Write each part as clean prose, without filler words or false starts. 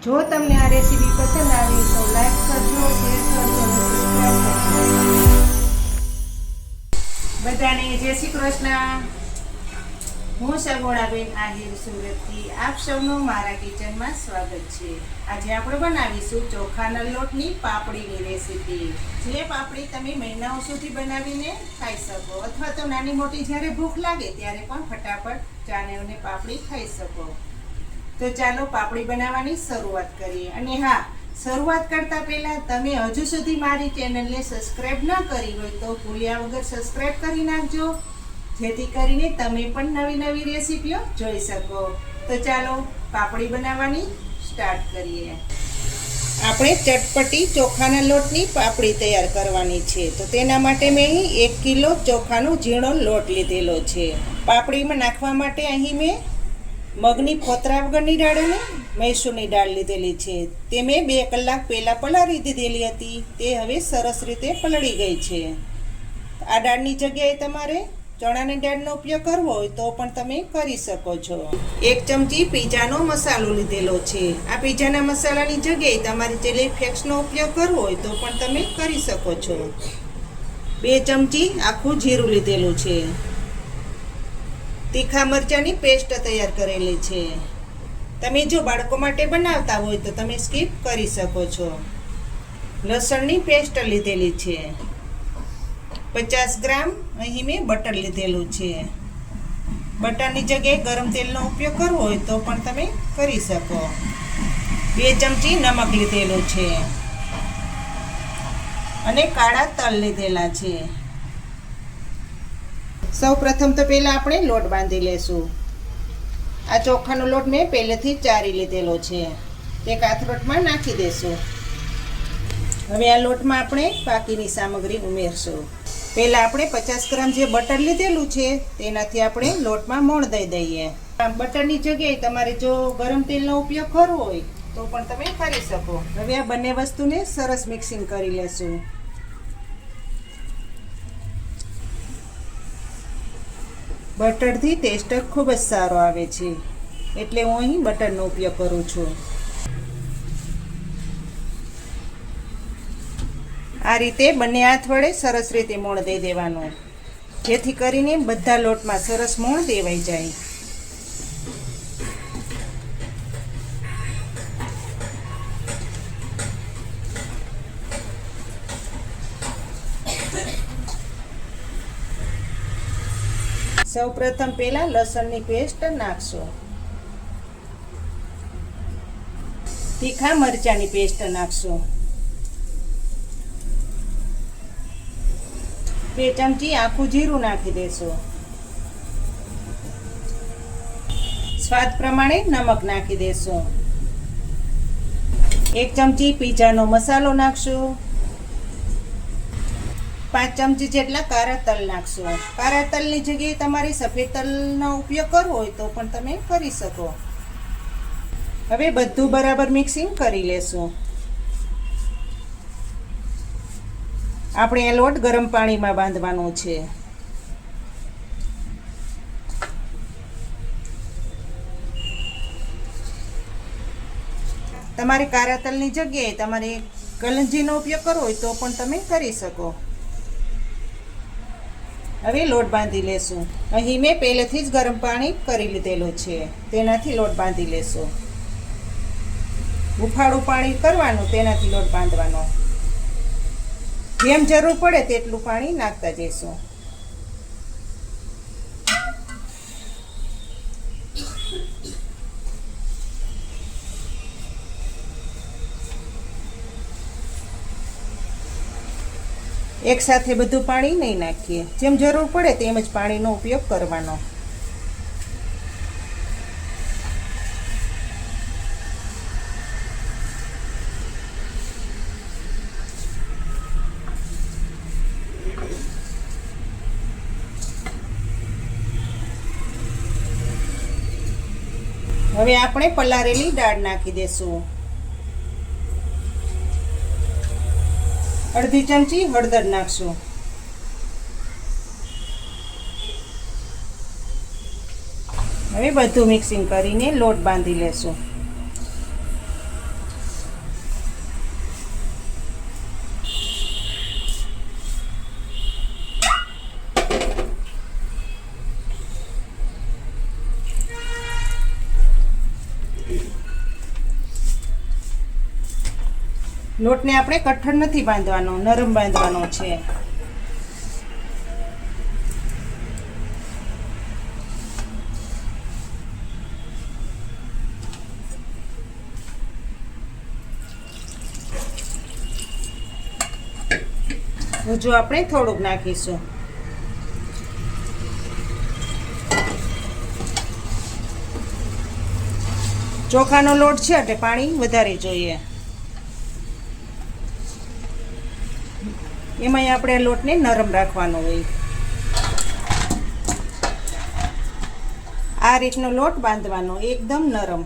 જો તમને આ રેસીપી પસંદ આવી તો લાઈક કરજો, શેર કરજો અને સબસ્ક્રાઇબ કરજો. બધાને જય શ્રી કૃષ્ણ. હું સગવડાબેન આહિર સુરતથી આપ સૌનું મારા કિચનમાં સ્વાગત છે. આજે આપણે બનાવીશું ચોખાના લોટની પાપડીની રેસીપી. જે પાપડી તમે મહિનાઓ સુધી બનાવીને ખાઈ શકો અથવા તો નાની મોટી જ્યારે ભૂખ લાગે ત્યારે પણ ફટાફટ ચાને અને પાપડી ખાઈ શકો. તો ચાલો પાપડી બનાવવાની શરૂઆત કરીએ. અને હા, શરૂઆત કરતા પહેલા તમે હજુ સુધી મારી ચેનલને સબસ્ક્રાઇબ ન કરી હોય તો ભૂલ્યા વગર સબસ્ક્રાઇબ કરી નાખજો, જેથી કરીને તમે પણ નવી નવી રેસીપીઓ જોઈ શકો. તો ચાલો પાપડી બનાવવાની સ્ટાર્ટ કરીએ. આપણે ચટપટી ચોખાના લોટની પાપડી તૈયાર કરવાની છે. તો તેના માટે મેં અહીં 1 કિલો ચોખાનો ઝીણો લોટ લીધેલો છે. પાપડીમાં નાખવા માટે અહીં મેં મગની ફોતરા વગરની દાળ અને મૈસૂરની દાળ લીધેલી છે. તે મેં 2 કલાક પહેલાં પલાળી દીધેલી હતી. તે હવે સરસ રીતે પલળી ગઈ છે. આ દાળની જગ્યાએ તમારે ચણાની દાળનો ઉપયોગ કરવો હોય તો પણ તમે કરી શકો છો. 1 ચમચી પીઝાનો મસાલો લીધેલો છે. આ પીઝાના મસાલાની જગ્યાએ તમારે ચીલી ફ્લેક્સનો ઉપયોગ કરવો હોય તો પણ તમે કરી શકો છો. 2 ચમચી આખું જીરું લીધેલું છે. તીખા મરચાંની પેસ્ટ તૈયાર કરેલી છે. તમે જો બાળકો માટે બનાવતા હોય તો તમે સ્કીપ કરી શકો છો. લસણની પેસ્ટ લીધેલી છે. 50 ગ્રામ અહીં મેં બટર લીધેલું છે. બટરની જગ્યાએ ગરમ તેલનો ઉપયોગ કરવો હોય તો પણ તમે કરી શકો. 2 ચમચી નમક લીધેલું છે અને કાળા તલ લીધેલા છે. સૌ પ્રથમ તો પહેલાં આપણે લોટ બાંધી લેશું. આ ચોખાનો લોટ મેં પહેલેથી ચારી લીધેલો છે. તે કાથરોટમાં નાખી દેશું. હવે આ લોટમાં આપણે બાકીની સામગ્રી ઉમેરશું. પહેલાં આપણે 50 ગ્રામ જે બટર લીધેલું છે તેનાથી આપણે લોટમાં મોણ દઈ દઈએ. બટરની જગ્યાએ તમારે જો ગરમ તેલનો ઉપયોગ કરવો હોય તો પણ તમે કરી શકો. હવે આ બંને વસ્તુને સરસ મિક્સિંગ કરી લેશું. બટરથી ટેસ્ટ ખૂબ જ સારો આવે છે, એટલે હું અહીં બટરનો ઉપયોગ કરું છું. આ રીતે બંને હાથ વડે સરસ રીતે મોણ દઈ દેવાનું, જેથી કરીને બધા લોટમાં સરસ મોણ દેવાઈ જાય. સૌ પ્રથમ પહેલાં લસણની પેસ્ટ નાખશો. તીખા મરચાંની પેસ્ટ નાખશો. 2 ચમચી આખું જીરું નાખી દેશો. સ્વાદ પ્રમાણે નમક નાખી દેશો. 1 ચમચી પીઝાનો મસાલો નાખશો. 5 ચમચી જેટલા કાળા તલ નાખશો. કાળા તલની જગ્યાએ તમારે સફેદ તલનો ઉપયોગ કરવો હોય તો પણ તમે કરી શકો. હવે બધું બરાબર મિક્સિંગ કરી લેશું. આપણે આ લોટ ગરમ પાણીમાં બાંધવાનો છે. તમારે કાળા તલની જગ્યાએ તમારે કલંજીનો ઉપયોગ કરવો હોય તો પણ તમે કરી શકો. હવે લોટ બાંધી લેશું. અહીં મેં પહેલેથી જ ગરમ પાણી કરી લીધેલું છે, તેનાથી લોટ બાંધી લેશું. હુંફાળું પાણી કરવાનું, તેનાથી લોટ બાંધવાનો. જેમ જરૂર પડે તેટલું પાણી નાખતા જઈશું. એકસાથે બધું પાણી નહીં નાખીએ, જેમ જરૂર પડે તેમ જ પાણીનો ઉપયોગ કરવાનો. હવે આપણે પલાળેલી દાળ નાખી દેશું. અડધી ચમચી હળદર નાખશું. હવે બધું મિક્સિંગ કરીને લોટ બાંધી લેશું. લોટને આપણે કઠણ નથી બાંધવાનો, નરમ બાંધવાનો છે. હજુ આપણે થોડુંક નાખીશું. ચોખાનો લોટ છે એટલે પાણી વધારે જોઈએ. એમાંય આપણે લોટને નરમ રાખવાનો હોય. આ રીતનો લોટ બાંધવાનો, એકદમ નરમ,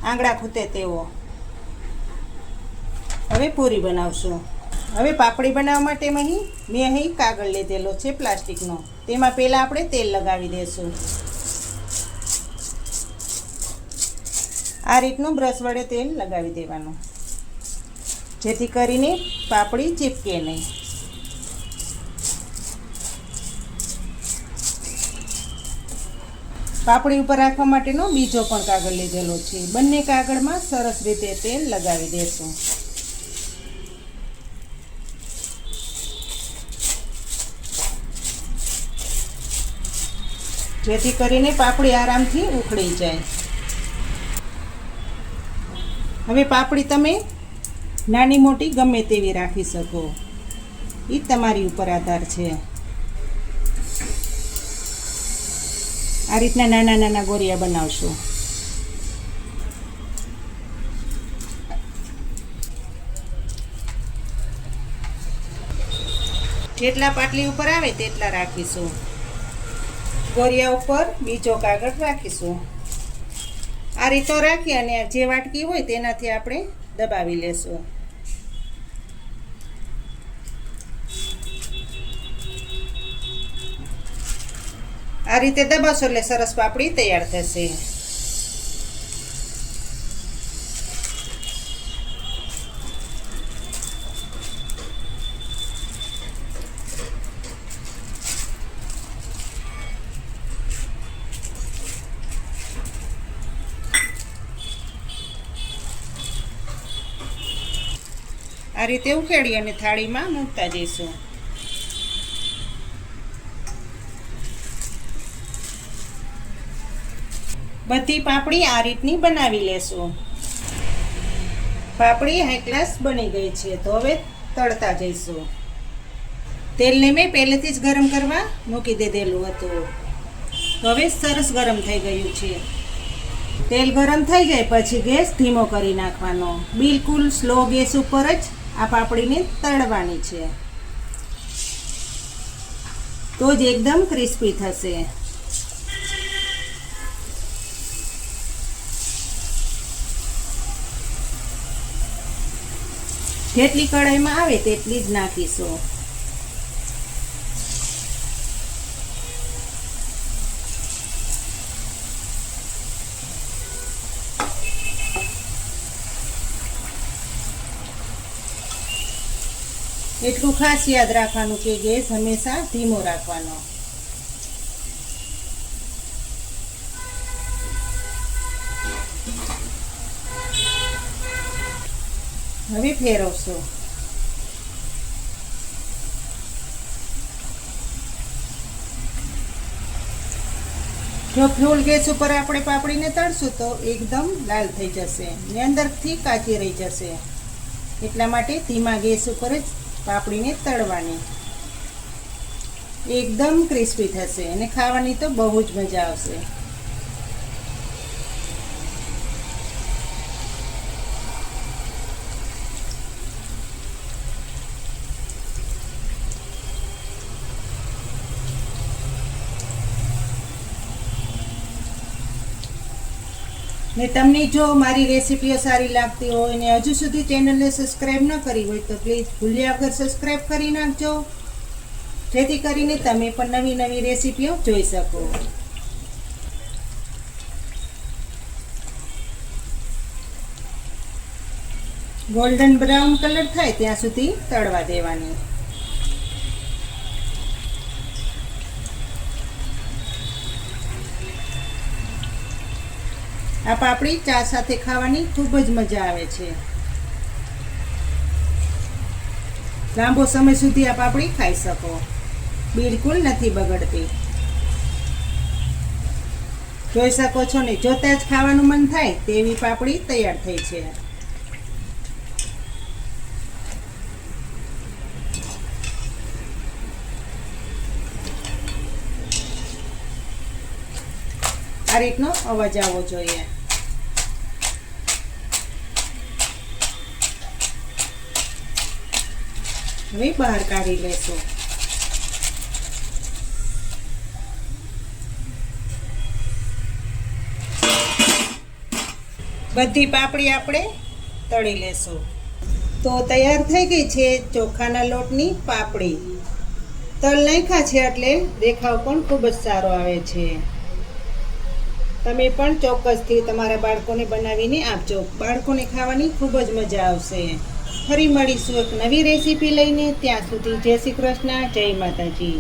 આંગળા ખૂતે તેવો. હવે પૂરી બનાવશું. હવે પાપડી બનાવવા માટે મેં અહીં કાગળ લીધેલો છે પ્લાસ્ટિકનો. તેમાં પહેલાં આપણે તેલ લગાવી દઈશું. આ રીતનું બ્રશ વડે તેલ લગાવી દેવાનું, જેથી કરીને પાપડી ચીપકે નહીં. પાપડી ઉપર રાખવા માટેનો બીજો પણ કાગળ લીધેલો છે. બંને કાગળમાં સરસ રીતે તેલ લગાવી દેશું. જેથી કરીને પાપડી આરામથી ઉખડી જાય. હવે પાપડી તમે નાની મોટી ગમે તેવી રાખી શકો, એ તમારી ઉપર આધાર છે. આ રીતના નાના નાના ગોરિયા બનાવશો. જેટલા પાટલી ઉપર આવે તેટલા રાખીશું. ગોરિયા ઉપર બીજો કાગળ રાખીશું. આ રીતો રાખી અને જે વાટકી હોય તેનાથી આપણે દબાવી લેશું. આ રીતે દબાવશો એટલે સરસ પાપડી તૈયાર થશે. આ રીતે ઉકેળી અને થાળીમાં મૂકતા જઈશું. બધી પાપડી આ રીતની બનાવી લેશું. પાપડી હાઈ ક્લાસ બની ગઈ છે. તો હવે તળતા જઈશું. તેલને મેં પહેલેથી જ ગરમ કરવા મૂકી દીધેલું હતું. તો હવે સરસ ગરમ થઈ ગયું છે. તેલ ગરમ થઈ જાય પછી ગેસ ધીમો કરી નાખવાનો. બિલકુલ સ્લો ગેસ ઉપર જ આ પાપડીને તળવાની છે, તો જ એકદમ ક્રિસ્પી થશે. જેટલી કઢાઈમાં આવે તેટલી જ નાખીશું. એટલું ખાસ યાદ રાખવાનું કે ગેસ હંમેશા ધીમો રાખવાનો. હવે ફેરવશો. જો ફૂલ ગેસ ઉપર આપણે પાપડીને તળશું તો એકદમ લાલ થઈ જશે ને અંદરથી કાચી રહી જશે. એટલા માટે ધીમા ગેસ ઉપર જ પાપડીને તળવાની. એકદમ ક્રિસ્પી થશે અને ખાવાની તો બહુ જ મજા આવશે. ને તમને જો મારી રેસીપીઓ સારી લાગતી હોય ને હજુ સુધી ચેનલને સબસ્ક્રાઈબ ન કરી હોય તો પ્લીઝ ભૂલ્યા વગર સબસ્ક્રાઈબ કરી નાખજો, જેથી કરીને તમે પણ નવી નવી રેસીપીઓ જોઈ શકો. ગોલ્ડન બ્રાઉન કલર થાય ત્યાં સુધી તળવા દેવાની. આ પાપડી ચા સાથે ખાવાની ખૂબ જ મજા આવે છે. લાંબો સમય સુધી આ પાપડી ખાઈ શકો, બિલકુલ નથી બગડતી. જોઈ શકો છો ને, જોતા જ ખાવાનું મન થાય તેવી પાપડી તૈયાર થઈ છે. આ રીતનો અવાજ આવવો જોઈએ. હવે બહાર કાઢી લેશું. બધી પાપડી આપણે તળી લેશું. તો તૈયાર થઈ ગઈ છે ચોખાના લોટની પાપડી. તલ નાખ્યા છે એટલે દેખાવ પણ ખૂબ જ સારો આવે છે. તમે પણ ચોક્કસથી તમારા બાળકોને બનાવીને આપજો. બાળકોને ખાવાની ખૂબ જ મજા આવશે. ફરી મળીશું એક નવી રેસીપી લઈને. ત્યાં સુધી જય શ્રી કૃષ્ણ, જય માતાજી.